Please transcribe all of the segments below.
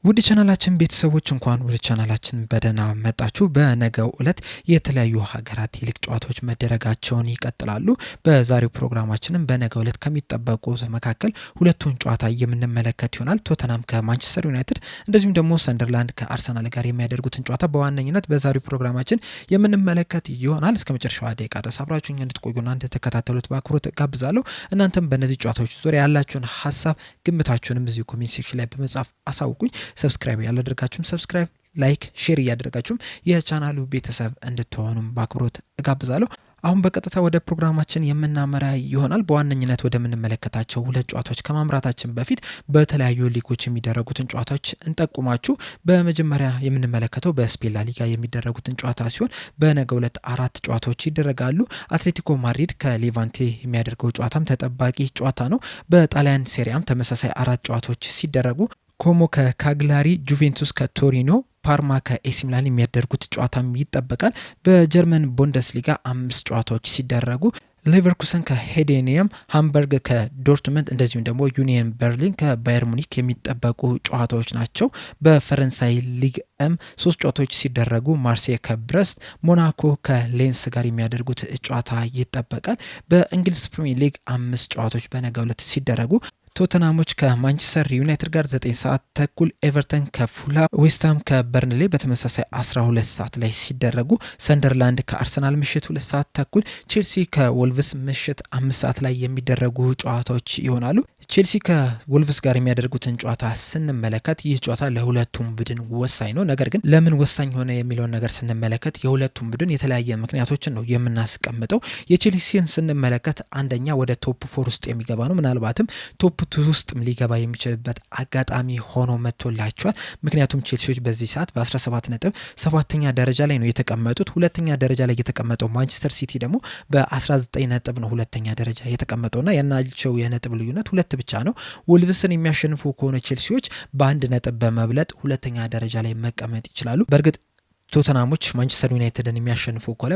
ውድ ቻናላችን ቤተሰቦች እንኳን ወደ ቻናላችን በደህና መጣችሁ። በነገው ዕለት የተለያዩ ሀገራት የሊግ ጨዋታዎች መደረጋቸውን ይቀጥላሉ። በዛሬው ፕሮግራማችንም በነገው ዕለት ከሚጠበቁ መካከል ሁለቱን ጨዋታ የምንመለከት ይሆናል። ቶተናም ከማንቸስተር ዩናይትድ እንደዚሁም ደግሞ ሰንደርላንድ ከአርሰናል ጋር የሚያደርጉትን ጨዋታ በዋነኝነት በዛሬው ፕሮግራማችን የምንመለከት ይሆናል። እስከ መጨረሻው ደቂቃ ድረስ አብራችሁኝ እንድትቆዩና እንድትከታተሉት በአክብሮት ጋብዛለሁ። እናንተም በእነዚህ ጨዋታዎች ዙሪያ ያላችሁን ሀሳብ ግምታችሁንም እዚሁ ኮሜንት ሴክሽን ላይ በመጻፍ አሳውቁኝ። ሰብስክራይብ ያላደረጋችሁም ሰብስክራይብ፣ ላይክ፣ ሼር እያደረጋችሁም የቻናሉ ቤተሰብ እንድትሆኑም በአክብሮት እጋብዛለሁ። አሁን በቀጥታ ወደ ፕሮግራማችን የምናመራ ይሆናል። በዋነኝነት ወደምንመለከታቸው ሁለት ጨዋታዎች ከማምራታችን በፊት በተለያዩ ሊጎች የሚደረጉትን ጨዋታዎች እንጠቁማችሁ። በመጀመሪያ የምንመለከተው በስፔን ላሊጋ የሚደረጉትን ጨዋታ ሲሆን በነገው ዕለት 4 ጨዋታዎች ይደረጋሉ። አትሌቲኮ ማድሪድ ከሌቫንቴ የሚያደርገው ጨዋታም ተጠባቂ ጨዋታ ነው። በጣሊያን ሴሪያም ተመሳሳይ 4 ጨዋታዎች ሲደረጉ ኮሞ ከካግላሪ፣ ጁቬንቱስ ከቶሪኖ፣ ፓርማ ከኤሲ ሚላን የሚያደርጉት ጨዋታም ይጠበቃል። በጀርመን ቡንደስሊጋ 5 ጨዋታዎች ሲደረጉ ሌቨርኩሰን ከሄዴኒየም፣ ሃምበርግ ከዶርትመንድ እንደዚሁም ደግሞ ዩኒየን በርሊን ከባየር ሙኒክ የሚጠበቁ ጨዋታዎች ናቸው። በፈረንሳይ ሊግ 3 ጨዋታዎች ሲደረጉ ማርሴይ ከብረስት፣ ሞናኮ ከሌንስ ጋር የሚያደርጉት ጨዋታ ይጠበቃል። በእንግሊዝ ፕሪሚየር ሊግ 5 ጨዋታዎች በነገው ዕለት ሲደረጉ ቶተናሞች ከማንቸስተር ዩናይትድ ጋር 9 ሰዓት ተኩል፣ ኤቨርተን ከፉላ፣ ዌስትሃም ከበርንሌ በተመሳሳይ 12 ሰዓት ላይ ሲደረጉ ሰንደርላንድ ከአርሰናል ምሽት 2 ሰዓት ተኩል፣ ቼልሲ ከወልቭስ ምሽት 5 ሰዓት ላይ የሚደረጉ ጨዋታዎች ይሆናሉ። ቼልሲ ከወልቭስ ጋር የሚያደርጉትን ጨዋታ ስንመለከት ይህ ጨዋታ ለሁለቱም ቡድን ወሳኝ ነው። ነገር ግን ለምን ወሳኝ ሆነ የሚለውን ነገር ስንመለከት የሁለቱም ቡድን የተለያየ ምክንያቶችን ነው የምናስቀምጠው። የቼልሲን ስንመለከት አንደኛ ወደ ቶፕ 4 ውስጥ የሚገባ ነው። ምናልባትም ቶፕ 2 ውስጥም ሊገባ የሚችልበት አጋጣሚ ሆኖ መጥቶላቸዋል። ምክንያቱም ቼልሲዎች በዚህ ሰዓት በ17 ነጥብ 7ኛ ደረጃ ላይ ነው የተቀመጡት። ሁለተኛ ደረጃ ላይ የተቀመጠው ማንቸስተር ሲቲ ደግሞ በ19 ነጥብ ነው ሁለተኛ ደረጃ የተቀመጠውና ያናቸው የነጥብ ልዩነት 2 ብቻ ነው። ወልቭስን የሚያሸንፉ ከሆነ ቼልሲዎች በ1 ነጥብ በመብለጥ ሁለተኛ ደረጃ ላይ መቀመጥ ይችላሉ። በእርግጥ ቶተናሞች ማንቸስተር ዩናይትድን የሚያሸንፉ ከሆነ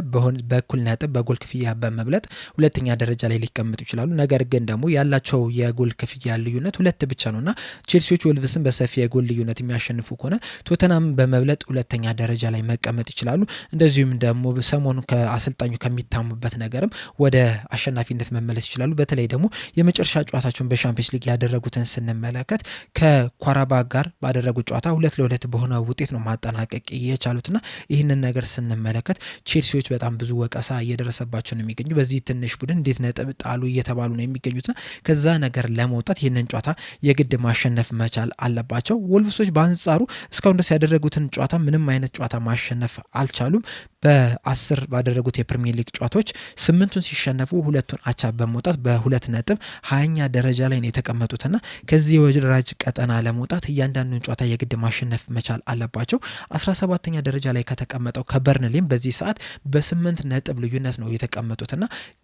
በእኩል ነጥብ በጎል ክፍያ በመብለጥ ሁለተኛ ደረጃ ላይ ሊቀመጡ ይችላሉ። ነገር ግን ደግሞ ያላቸው የጎል ክፍያ ልዩነት 2 ብቻ ነውና ቼልሲዎች ወልቭስን በሰፊ የጎል ልዩነት የሚያሸንፉ ከሆነ ቶተናምን በመብለጥ ሁለተኛ ደረጃ ላይ መቀመጥ ይችላሉ። እንደዚሁም ደግሞ ሰሞኑን ከአሰልጣኙ ከሚታሙበት ነገርም ወደ አሸናፊነት መመለስ ይችላሉ። በተለይ ደግሞ የመጨረሻ ጨዋታቸውን በሻምፒዮንስ ሊግ ያደረጉትን ስንመለከት ከኳራባ ጋር ባደረጉት ጨዋታ 2-2 በሆነ ውጤት ነው ማጠናቀቅ የቻሉትና ይህንን ነገር ስንመለከት ቼልሲዎች በጣም ብዙ ወቀሳ እየደረሰባቸው ነው የሚገኙ። በዚህ ትንሽ ቡድን እንዴት ነጥብ ጣሉ እየተባሉ ነው የሚገኙትና ከዛ ነገር ለመውጣት ይህንን ጨዋታ የግድ ማሸነፍ መቻል አለባቸው። ወልቭሶች በአንጻሩ እስካሁን ድረስ ያደረጉትን ጨዋታ ምንም አይነት ጨዋታ ማሸነፍ አልቻሉም። በ10 ባደረጉት የፕሪሚየር ሊግ ጨዋታዎች 8ቱን ሲሸነፉ 2ቱን አቻ በመውጣት በ2 ነጥብ 20ኛ ደረጃ ላይ ነው የተቀመጡትና ከዚህ የወራጅ ቀጠና ለመውጣት እያንዳንዱን ጨዋታ የግድ ማሸነፍ መቻል አለባቸው። 17ኛ ደረጃ ላይ ከተቀመጠው ከበርንሌም በዚህ ሰዓት በ8 ነጥብ ልዩነት ነው የተቀመጡትና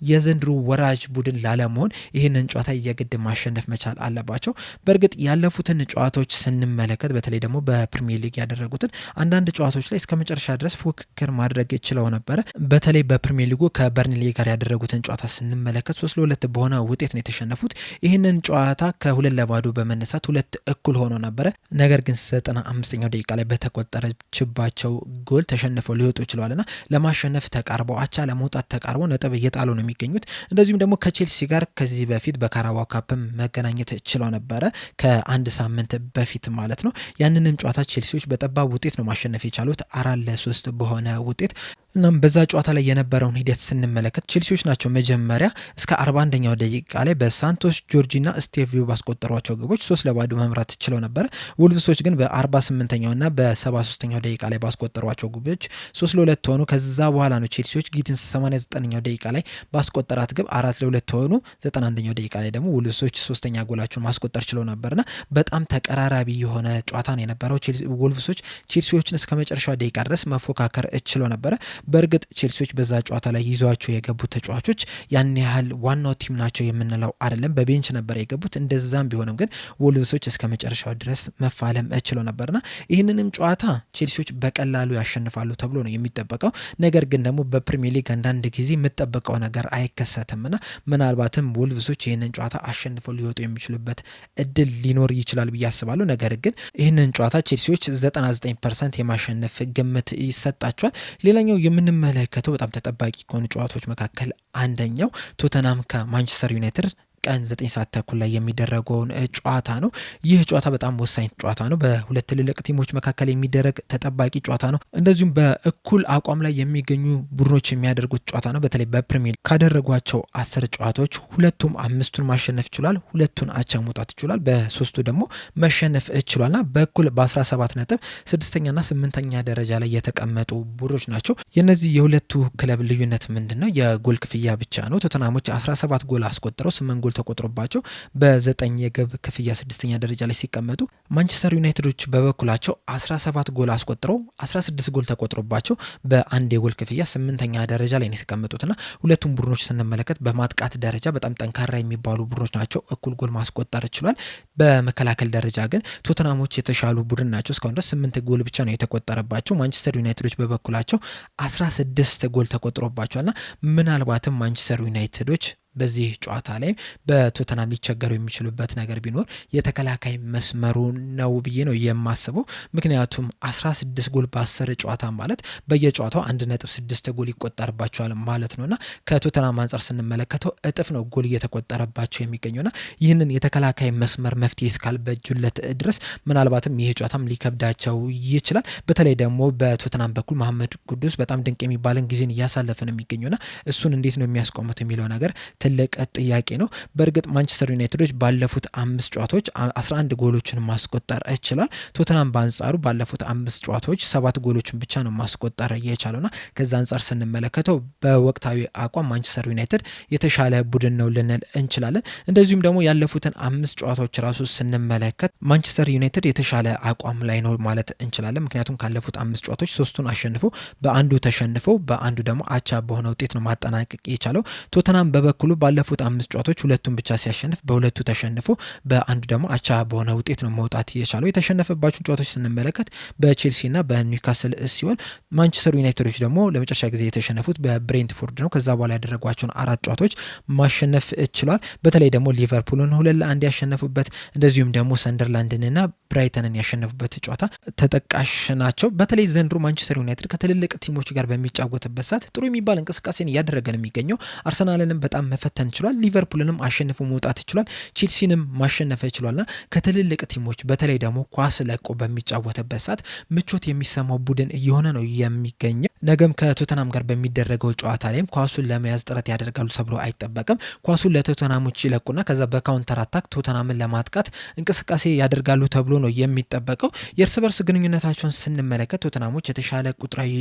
የዘንድሮ ወራጅ ቡድን ላለመሆን ይህንን ጨዋታ የግድ ማሸነፍ መቻል አለባቸው። በእርግጥ ያለፉትን ጨዋታዎች ስንመለከት በተለይ ደግሞ በፕሪሚየር ሊግ ያደረጉትን አንዳንድ ጨዋታዎች ላይ እስከ መጨረሻ ድረስ ፉክክር ማድረግ ይችላል ነበረ። በተለይ በፕሪሚየር ሊጉ ከበርንሌ ጋር ያደረጉትን ጨዋታ ስንመለከት 3-2 በሆነ ውጤት ነው የተሸነፉት። ይህንን ጨዋታ ከ2-2 በመነሳት 2 እኩል ሆኖ ነበረ። ነገር ግን 95ኛው ደቂቃ ላይ በተቆጠረችባቸው ጎል ተሸንፈው ሊወጡ ይችላልና ለማሸነፍ ተቃርበው አቻ ለመውጣት ተቃርበው ነጥብ እየጣሉ ነው የሚገኙት። እንደዚሁም ደግሞ ከቼልሲ ጋር ከዚህ በፊት በካራባኦ ካፕም መገናኘት ችለው ነበረ ከአንድ ሳምንት በፊት ማለት ነው። ያንንም ጨዋታ ቼልሲዎች በጠባብ ውጤት ነው ማሸነፍ የቻሉት 4-3 በሆነ ውጤት። እናም በዛ ጨዋታ ላይ የነበረውን ሂደት ስንመለከት ቼልሲዎች ናቸው መጀመሪያ እስከ 41ኛው ደቂቃ ላይ በሳንቶስ ጆርጂና ስቴቪዮ ባስቆጠሯቸው ግቦች 3-0 መምራት ችለው ነበረ። ወልቭሶች ግን በ48ኛውና በ73ኛው ደቂቃ ላይ ባስቆጠሯቸው ግቦች 3-2 ሆኑ። ከዛ በኋላ ነው ቼልሲዎች ጊትንስ 89ኛው ደቂቃ ላይ ባስቆጠራት ግብ 4-2 ሆኑ። 91ኛው ደቂቃ ላይ ደግሞ ወልቭሶች ሶስተኛ ጎላቸውን ማስቆጠር ችለው ነበርና በጣም ተቀራራቢ የሆነ ጨዋታ ነው የነበረው። ወልቭሶች ቼልሲዎችን እስከ መጨረሻው ደቂቃ ድረስ መፎካከር ችለው ነበረ። በእርግጥ ቼልሲዎች በዛ ጨዋታ ላይ ይዟቸው የገቡት ተጫዋቾች ያን ያህል ዋናው ቲም ናቸው የምንለው አይደለም። በቤንች ነበር የገቡት። እንደዛም ቢሆንም ግን ወልቭሶች እስከ መጨረሻው ድረስ መፋለም ችለው ነበርና ይህንንም ጨዋታ ቼልሲዎች በቀላሉ ያሸንፋሉ ተብሎ ነው የሚጠበቀው። ነገር ግን ደግሞ በፕሪሚየር ሊግ አንዳንድ ጊዜ የምጠበቀው ነገር አይከሰትምና ምናልባትም ወልቭሶች ይህንን ጨዋታ አሸንፈው ሊወጡ የሚችሉበት እድል ሊኖር ይችላል ብዬ አስባለሁ። ነገር ግን ይህንን ጨዋታ ቼልሲዎች 99% የማሸነፍ ግምት ይሰጣቸዋል። ሌላኛው የምንመለከተው በጣም ተጠባቂ ከሆኑ ጨዋታዎች መካከል አንደኛው ቶተናም ከማንቸስተር ዩናይትድ ቀን 9 ሰዓት ተኩል ላይ የሚደረገውን ጨዋታ ነው። ይህ ጨዋታ በጣም ወሳኝ ጨዋታ ነው። በሁለት ትልልቅ ቲሞች መካከል የሚደረግ ተጠባቂ ጨዋታ ነው። እንደዚሁም በእኩል አቋም ላይ የሚገኙ ቡድኖች የሚያደርጉት ጨዋታ ነው። በተለይ በፕሪሚየር ካደረጓቸው 10 ጨዋታዎች ሁለቱም 5ቱን ማሸነፍ ችሏል፣ 2ቱን አቻ መውጣት ችሏል፣ በ3ቱ ደግሞ መሸነፍ ችሏልና በእኩል በ17 ነጥብ 6ኛና 8ኛ ደረጃ ላይ የተቀመጡ ቡድኖች ናቸው። የነዚህ የሁለቱ ክለብ ልዩነት ምንድነው? የጎል ክፍያ ብቻ ነው። ቶተናሞች 17 ጎል አስቆጥረው 8 ጎል ተቆጥሮባቸው በ9 የግብ ክፍያ 6ኛ ደረጃ ላይ ሲቀመጡ ማንቸስተር ዩናይትዶች በበኩላቸው 17 ጎል አስቆጥረው 16 ጎል ተቆጥሮባቸው በአንድ የጎል ክፍያ 8ኛ ደረጃ ላይ ነው የተቀመጡትና ሁለቱም ቡድኖች ስንመለከት በማጥቃት ደረጃ በጣም ጠንካራ የሚባሉ ቡድኖች ናቸው። እኩል ጎል ማስቆጠር ችሏል። በመከላከል ደረጃ ግን ቶተናሞች የተሻሉ ቡድን ናቸው። እስካሁን ድረስ 8 ጎል ብቻ ነው የተቆጠረባቸው። ማንቸስተር ዩናይትዶች በበኩላቸው 16 ጎል ተቆጥሮባቸዋልና ምናልባትም ማንቸስተር ዩናይትዶች በዚህ ጨዋታ ላይ በቶተናም ሊቸገሩ የሚችሉበት ነገር ቢኖር የተከላካይ መስመሩ ነው ብዬ ነው የማስበው። ምክንያቱም 16 ጎል በ10 ጨዋታ ማለት በየጨዋታው 1.6 ጎል ይቆጠርባቸዋል ማለት ነውና ከቶተናም አንጻር ስንመለከተው እጥፍ ነው ጎል እየተቆጠረባቸው የሚገኘውና ይህንን የተከላካይ መስመር መፍትሄ እስካልበጁለት ድረስ ምናልባትም ይህ ጨዋታም ሊከብዳቸው ይችላል። በተለይ ደግሞ በቶተናም በኩል መሐመድ ቅዱስ በጣም ድንቅ የሚባልን ጊዜን እያሳለፈ ነው የሚገኘውና እሱን እንዴት ነው የሚያስቆሙት የሚለው ነገር ትልቅ ጥያቄ ነው። በእርግጥ ማንቸስተር ዩናይትዶች ባለፉት 5 ጨዋታዎች 11 ጎሎችን ማስቆጠር ችሏል። ቶተናም በአንጻሩ ባለፉት 5 ጨዋታዎች 7 ጎሎችን ብቻ ነው ማስቆጠር የቻለውና ከዛ አንጻር ስንመለከተው በወቅታዊ አቋም ማንቸስተር ዩናይትድ የተሻለ ቡድን ነው ልንል እንችላለን። እንደዚሁም ደግሞ ያለፉትን 5 ጨዋታዎች ራሱ ስንመለከት ማንቸስተር ዩናይትድ የተሻለ አቋም ላይ ነው ማለት እንችላለን። ምክንያቱም ካለፉት 5 ጨዋታዎች 3ቱን አሸንፎ በአንዱ ተሸንፎ በአንዱ ደግሞ አቻ በሆነ ውጤት ነው ማጠናቀቅ የቻለው። ቶተናም በበኩሉ ባለፉት 5 ጨዋታዎች 2ቱን ብቻ ሲያሸንፍ በ2ቱ ተሸንፎ በአንዱ ደግሞ አቻ በሆነ ውጤት ነው መውጣት የቻለው። የተሸነፈባቸውን ጨዋታዎች ስንመለከት በቼልሲና በኒውካስል ሲሆን ማንቸስተር ዩናይትዶች ደግሞ ለመጨረሻ ጊዜ የተሸነፉት በብሬንትፎርድ ነው። ከዛ በኋላ ያደረጓቸውን 4 ጨዋታዎች ማሸነፍ ችሏል። በተለይ ደግሞ ሊቨርፑልን 2-1 ያሸነፉበት እንደዚሁም ደግሞ ሰንደርላንድንና ብራይተንን ያሸነፉበት ጨዋታ ተጠቃሽ ናቸው። በተለይ ዘንድሮ ማንቸስተር ዩናይትድ ከትልልቅ ቲሞች ጋር በሚጫወትበት ሰዓት ጥሩ የሚባል እንቅስቃሴን እያደረገ ነው የሚገኘው። አርሰናልንም በጣም መፈተን ችሏል። ሊቨርፑልንም አሸንፎ መውጣት ችሏል። ቼልሲንም ማሸነፍ ችሏልና ከትልልቅ ቲሞች በተለይ ደግሞ ኳስ ለቆ በሚጫወትበት ሰዓት ምቾት የሚሰማው ቡድን እየሆነ ነው የሚገኘው። ነገም ከቶተናም ጋር በሚደረገው ጨዋታ ላይም ኳሱን ለመያዝ ጥረት ያደርጋሉ ተብሎ አይጠበቅም። ኳሱን ለቶተናሞች ይለቁና ከዛ በካውንተር አታክ ቶተናምን ለማጥቃት እንቅስቃሴ ያደርጋሉ ተብሎ ነው የሚጠበቀው። የእርስ በርስ ግንኙነታቸውን ስንመለከት ቶተናሞች የተሻለ ቁጥራዊ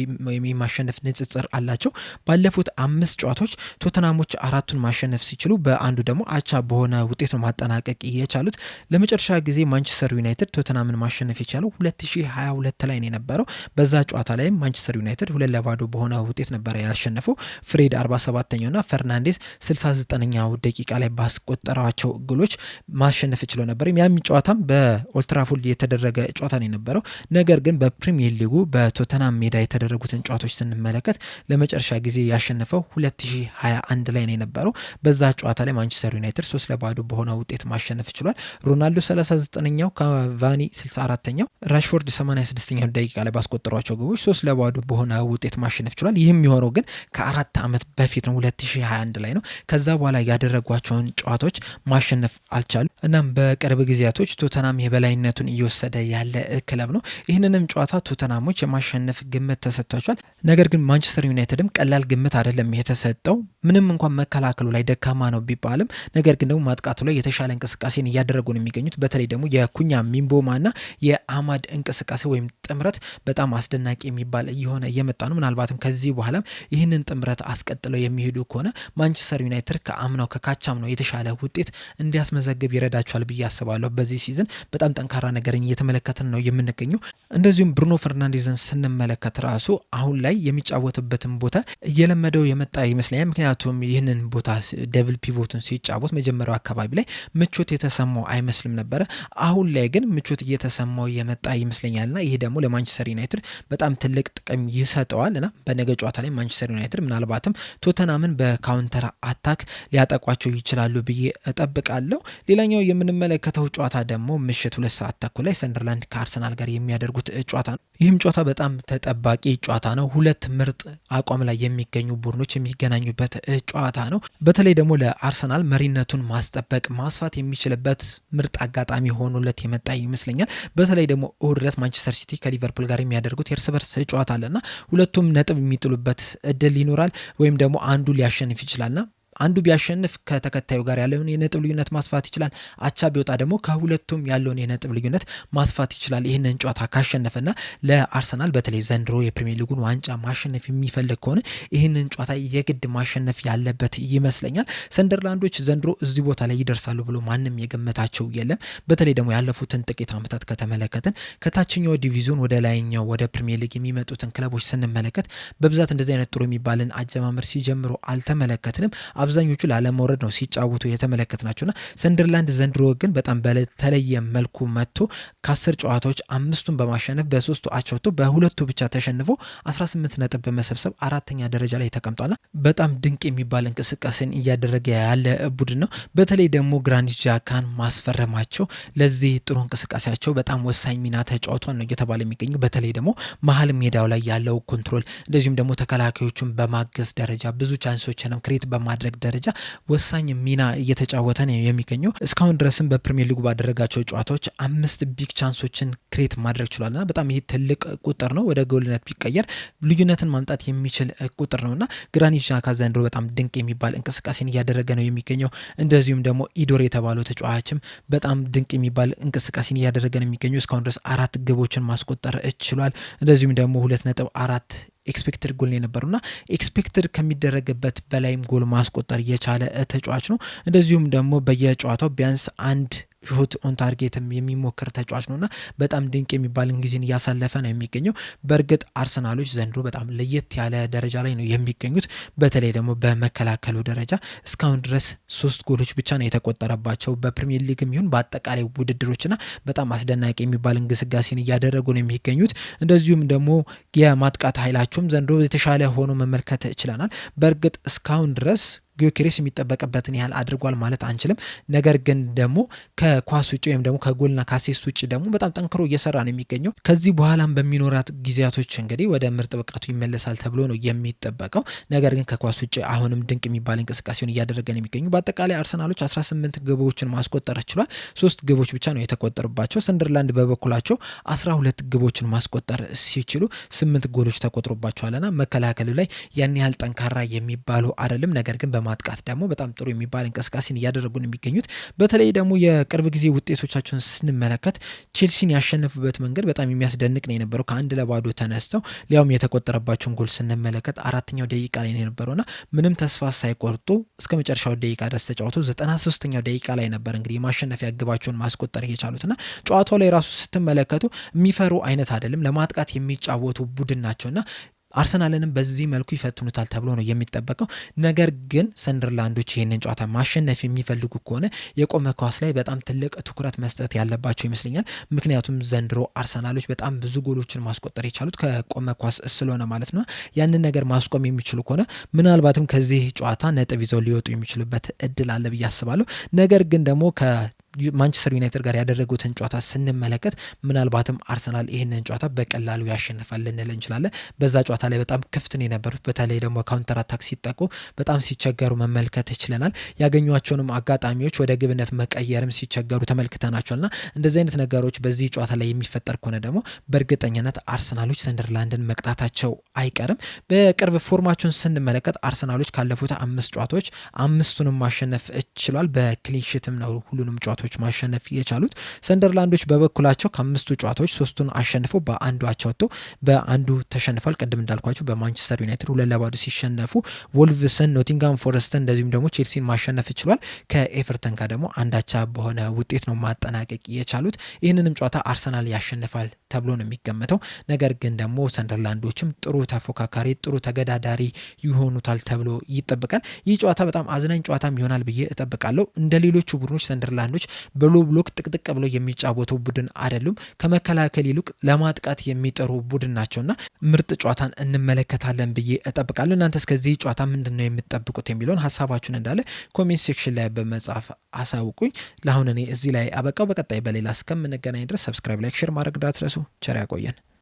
የማሸነፍ ንጽጽር አላቸው። ባለፉት 5 ጨዋታዎች ቶተናሞች 4ቱን ማሸነፍ ሲችሉ በአንዱ ደግሞ አቻ በሆነ ውጤት ነው ማጠናቀቅ የቻሉት። ለመጨረሻ ጊዜ ማንቸስተር ዩናይትድ ቶተናምን ማሸነፍ የቻለው 2022 ላይ ነው የነበረው። በዛ ጨዋታ ላይም ማንቸስተር ዩናይትድ 2-0 በሆነ ውጤት ነበረ ያሸነፈው። ፍሬድ 47ኛውና ፈርናንዴዝ 69ኛው ደቂቃ ላይ ባስቆጠራቸው ጎሎች ማሸነፍ ችሎ ነበር። ያም ጨዋታም በኦልትራፎልድ የተደረገ ጨዋታ ነው የነበረው። ነገር ግን በፕሪሚየር ሊጉ በቶተናም ሜዳ የተደረጉትን ጨዋታዎች ስንመለከት ለመጨረሻ ጊዜ ያሸነፈው 2021 ላይ ነው የነበረው። በዛ ጨዋታ ላይ ማንቸስተር ዩናይትድ 3-0 በሆነ ውጤት ማሸነፍ ችሏል። ሮናልዶ 39ኛው፣ ካቫኒ 64ኛው፣ ራሽፎርድ 86ኛው ደቂቃ ላይ ባስቆጠሯቸው ግቦች 3-0 በሆነ ውጤት ማሸነፍ ችሏል። ይህም የሆነው ግን ከ4 ዓመት በፊት ነው፣ 2021 ላይ ነው። ከዛ በኋላ ያደረጓቸውን ጨዋታዎች ማሸነፍ አልቻሉ። እናም በቅርብ ጊዜያቶች ቶተናም የበላይነቱን እየወሰደ ያለ ክለብ ነው። ይህንንም ጨዋታ ቶተናሞች የማሸነፍ ግምት ተሰጥቷቸዋል። ነገር ግን ማንቸስተር ዩናይትድም ቀላል ግምት አይደለም የተሰጠው። ምንም እንኳን መከላከሉ ላይ ደካማ ነው ቢባልም ነገር ግን ደግሞ ማጥቃቱ ላይ የተሻለ እንቅስቃሴን እያደረጉ ነው የሚገኙት። በተለይ ደግሞ የኩኛ ሚንቦማና የአማድ እንቅስቃሴ ወይም ጥምረት በጣም አስደናቂ የሚባል እየሆነ እየመጣ ነው። ምናልባትም ከዚህ በኋላም ይህንን ጥምረት አስቀጥለው የሚሄዱ ከሆነ ማንቸስተር ዩናይትድ ከአምናው ከካቻም ነው የተሻለ ውጤት እንዲያስመዘግብ ይረዳቸዋል ብዬ አስባለሁ። በዚህ ሲዝን በጣም ጠንካራ ነገርን እየተመለከትን ነው የምንገኘው። እንደዚሁም ብሩኖ ፈርናንዴዝን ስንመለከት ራሱ አሁን ላይ የሚጫወትበትን ቦታ እየለመደው የመጣ ይመስለኛል። ምክንያቱም ይህንን ቦታ ደብል ፒቮቱን ሲጫወት መጀመሪያው አካባቢ ላይ ምቾት የተሰማው አይመስልም ነበረ። አሁን ላይ ግን ምቾት እየተሰማው የመጣ ይመስለኛልና ይሄ ደግሞ ለማንቸስተር ዩናይትድ በጣም ትልቅ ጥቅም ይሰጠዋል እና በነገ ጨዋታ ላይ ማንቸስተር ዩናይትድ ምናልባትም ቶተናምን በካውንተር አታክ ሊያጠቋቸው ይችላሉ ብዬ እጠብቃለሁ። ሌላኛው የምንመለከተው ጨዋታ ደግሞ ምሽት 2 ሰዓት ተኩል ላይ ሰንደርላንድ ከአርሰናል ጋር የሚያደርጉት ጨዋታ ነው። ይህም ጨዋታ በጣም ተጠባቂ ጨዋታ ነው። ሁለት ምርጥ አቋም ላይ የሚገኙ ቡድኖች የሚገናኙበት ጨዋታ ነው። በተለይ ደግሞ ለአርሰናል መሪነቱን ማስጠበቅ ማስፋት የሚችልበት ምርጥ አጋጣሚ ሆኖለት የመጣ ይመስለኛል። በተለይ ደግሞ እሁድ ዕለት ማንቸስተር ሲቲ ከሊቨርፑል ጋር የሚያደርጉት የእርስ በርስ ጨዋታ አለና ሁለቱም ነጥብ የሚጥሉበት እድል ይኖራል ወይም ደግሞ አንዱ ሊያሸንፍ ይችላልና አንዱ ቢያሸንፍ ከተከታዩ ጋር ያለውን የነጥብ ልዩነት ማስፋት ይችላል። አቻ ቢወጣ ደግሞ ከሁለቱም ያለውን የነጥብ ልዩነት ማስፋት ይችላል። ይህንን ጨዋታ ካሸነፈና ለአርሰናል በተለይ ዘንድሮ የፕሪሚየር ሊጉን ዋንጫ ማሸነፍ የሚፈልግ ከሆነ ይህንን ጨዋታ የግድ ማሸነፍ ያለበት ይመስለኛል። ሰንደርላንዶች ዘንድሮ እዚህ ቦታ ላይ ይደርሳሉ ብሎ ማንም የገመታቸው የለም። በተለይ ደግሞ ያለፉትን ጥቂት ዓመታት ከተመለከትን ከታችኛው ዲቪዚዮን ወደ ላይኛው ወደ ፕሪሚየር ሊግ የሚመጡትን ክለቦች ስንመለከት በብዛት እንደዚህ አይነት ጥሩ የሚባልን አጀማመር ሲጀምሩ አልተመለከትንም። አብዛኞቹ ላለመውረድ ነው ሲጫወቱ የተመለከትናቸውና ሰንደርላንድ ዘንድሮ ግን በጣም በተለየ መልኩ መጥቶ ከ10 ጨዋታዎች 5ቱን በማሸነፍ በ3ቱ አቻ ወጥቶ በ2ቱ ብቻ ተሸንፎ 18 ነጥብ በመሰብሰብ 4ኛ ደረጃ ላይ ተቀምጧልና በጣም ድንቅ የሚባል እንቅስቃሴን እያደረገ ያለ ቡድን ነው። በተለይ ደግሞ ግራኒት ዣካን ማስፈረማቸው ለዚህ ጥሩ እንቅስቃሴያቸው በጣም ወሳኝ ሚና ተጫውቷል ነው እየተባለ የሚገኙ። በተለይ ደግሞ መሀል ሜዳው ላይ ያለው ኮንትሮል እንደዚሁም ደግሞ ተከላካዮቹን በማገዝ ደረጃ ብዙ ቻንሶችንም ክሬት በማድረግ ደረጃ ወሳኝ ሚና እየተጫወተ ነው የሚገኘው። እስካሁን ድረስም በፕሪሚየር ሊጉ ባደረጋቸው ጨዋታዎች 5 ቢግ ቻንሶችን ክሬት ማድረግ ችሏልና በጣም ይህ ትልቅ ቁጥር ነው። ወደ ጎልነት ቢቀየር ልዩነትን ማምጣት የሚችል ቁጥር ነውና ግራኒት ዣካ ዘንድሮ በጣም ድንቅ የሚባል እንቅስቃሴን እያደረገ ነው የሚገኘው። እንደዚሁም ደግሞ ኢዶር የተባለው ተጫዋችም በጣም ድንቅ የሚባል እንቅስቃሴን እያደረገ ነው የሚገኘው። እስካሁን ድረስ 4 ግቦችን ማስቆጠር ችሏል። እንደዚሁም ደግሞ 2.4 ኤክስፔክትድ ጎል ነው የነበረውና ኤክስፔክትድ ከሚደረግበት በላይም ጎል ማስቆጠር የቻለ ተጫዋች ነው። እንደዚሁም ደግሞ በየጨዋታው ቢያንስ አንድ ሾት ኦን ታርጌትም የሚሞክር ተጫዋች ነውና በጣም ድንቅ የሚባልን ጊዜን እያሳለፈ ነው የሚገኘው። በእርግጥ አርሰናሎች ዘንድሮ በጣም ለየት ያለ ደረጃ ላይ ነው የሚገኙት። በተለይ ደግሞ በመከላከሉ ደረጃ እስካሁን ድረስ 3 ጎሎች ብቻ ነው የተቆጠረባቸው በፕሪሚየር ሊግም ይሁን በአጠቃላይ ውድድሮችና በጣም አስደናቂ የሚባል እንቅስቃሴን እያደረጉ ነው የሚገኙት። እንደዚሁም ደግሞ የማጥቃት ኃይላቸውም ዘንድሮ የተሻለ ሆኖ መመልከት ችለናል። በእርግጥ እስካሁን ድረስ ጊዮኬሬስ የሚጠበቅበትን ያህል አድርጓል ማለት አንችልም። ነገር ግን ደግሞ ከኳስ ውጭ ወይም ደግሞ ከጎልና ከአሲስት ውጭ ደግሞ በጣም ጠንክሮ እየሰራ ነው የሚገኘው። ከዚህ በኋላም በሚኖራት ጊዜያቶች እንግዲህ ወደ ምርጥ ብቃቱ ይመለሳል ተብሎ ነው የሚጠበቀው። ነገር ግን ከኳስ ውጭ አሁንም ድንቅ የሚባል እንቅስቃሴውን እያደረገ ነው የሚገኙ። በአጠቃላይ አርሰናሎች 18 ግቦችን ማስቆጠር ችሏል። 3 ግቦች ብቻ ነው የተቆጠሩባቸው። ሰንደርላንድ በበኩላቸው 12 ግቦችን ማስቆጠር ሲችሉ 8 ጎሎች ተቆጥሮባቸዋልና መከላከሉ ላይ ያን ያህል ጠንካራ የሚባሉ አይደለም። ነገር ግን ማጥቃት ደግሞ በጣም ጥሩ የሚባል እንቅስቃሴን እያደረጉ ነው የሚገኙት። በተለይ ደግሞ የቅርብ ጊዜ ውጤቶቻቸውን ስንመለከት ቼልሲን ያሸነፉበት መንገድ በጣም የሚያስደንቅ ነው የነበረው። ከ1-0 ተነስተው ሊያውም የተቆጠረባቸውን ጎል ስንመለከት 4ኛው ደቂቃ ላይ ነው የነበረውና ምንም ተስፋ ሳይቆርጡ እስከ መጨረሻው ደቂቃ ድረስ ተጫውተው 93ኛው ደቂቃ ላይ ነበር እንግዲህ የማሸነፊያ ግባቸውን ማስቆጠር የቻሉትና ጨዋታው ላይ ራሱ ስትመለከቱ የሚፈሩ አይነት አይደለም። ለማጥቃት የሚጫወቱ ቡድን ናቸውና አርሰናልንም በዚህ መልኩ ይፈትኑታል ተብሎ ነው የሚጠበቀው። ነገር ግን ሰንደርላንዶች ይህንን ጨዋታ ማሸነፍ የሚፈልጉ ከሆነ የቆመ ኳስ ላይ በጣም ትልቅ ትኩረት መስጠት ያለባቸው ይመስለኛል። ምክንያቱም ዘንድሮ አርሰናሎች በጣም ብዙ ጎሎችን ማስቆጠር የቻሉት ከቆመ ኳስ ስለሆነ ማለት ነው። ያንን ነገር ማስቆም የሚችሉ ከሆነ ምናልባትም ከዚህ ጨዋታ ነጥብ ይዘው ሊወጡ የሚችሉበት እድል አለ ብዬ አስባለሁ። ነገር ግን ደግሞ ማንቸስተር ዩናይትድ ጋር ያደረጉትን ጨዋታ ስንመለከት ምናልባትም አርሰናል ይህንን ጨዋታ በቀላሉ ያሸንፋል ልንል እንችላለን። በዛ ጨዋታ ላይ በጣም ክፍትን የነበሩት በተለይ ደግሞ ካውንተር አታክ ሲጠቁ በጣም ሲቸገሩ መመልከት ይችለናል። ያገኟቸውንም አጋጣሚዎች ወደ ግብነት መቀየርም ሲቸገሩ ተመልክተናቸዋልና እንደዚህ አይነት ነገሮች በዚህ ጨዋታ ላይ የሚፈጠር ከሆነ ደግሞ በእርግጠኝነት አርሰናሎች ሰንደርላንድን መቅጣታቸው አይቀርም። በቅርብ ፎርማቸውን ስንመለከት አርሰናሎች ካለፉት 5 ጨዋታዎች 5ቱንም ማሸነፍ ችሏል። በክሊንሺትም ነው ሁሉንም ጨዋታዎች ማሸነፍ የቻሉት። ሰንደርላንዶች በበኩላቸው ከ5ቱ ጨዋታዎች 3ቱን አሸንፈው በአንዱ አቻ ወጥተው በአንዱ ተሸንፏል። ቅድም እንዳልኳቸው በማንቸስተር ዩናይትድ 2-0 ሲሸነፉ ወልቭስን፣ ኖቲንጋም ፎረስትን እንደዚሁም ደግሞ ቼልሲን ማሸነፍ ችሏል። ከኤቨርተን ጋር ደግሞ አንዳቻ በሆነ ውጤት ነው ማጠናቀቅ የቻሉት። ይህንንም ጨዋታ አርሰናል ያሸንፋል ተብሎ ነው የሚገመተው። ነገር ግን ደግሞ ሰንደርላንዶችም ጥሩ ተፎካካሪ ጥሩ ተገዳዳሪ ይሆኑታል ተብሎ ይጠበቃል። ይህ ጨዋታ በጣም አዝናኝ ጨዋታም ይሆናል ብዬ እጠብቃለሁ። እንደ ሌሎቹ ቡድኖች ሰንደርላንዶች በሎ ብሎክ ጥቅጥቅ ብለው የሚጫወቱ ቡድን አይደሉም። ከመከላከል ይልቅ ለማጥቃት የሚጠሩ ቡድን ናቸውና ምርጥ ጨዋታን እንመለከታለን ብዬ እጠብቃለሁ። እናንተ እስከዚህ ጨዋታ ምንድን ነው የምትጠብቁት የሚለውን ሀሳባችሁን እንዳለ ኮሜንት ሴክሽን ላይ በመጻፍ አሳውቁኝ። ለአሁን እኔ እዚህ ላይ አበቃው። በቀጣይ በሌላ እስከምንገናኝ ድረስ ሰብስክራይብ፣ ላይክ፣ ሼር ማድረግ እንዳትረሱ። ቸር ያቆየን።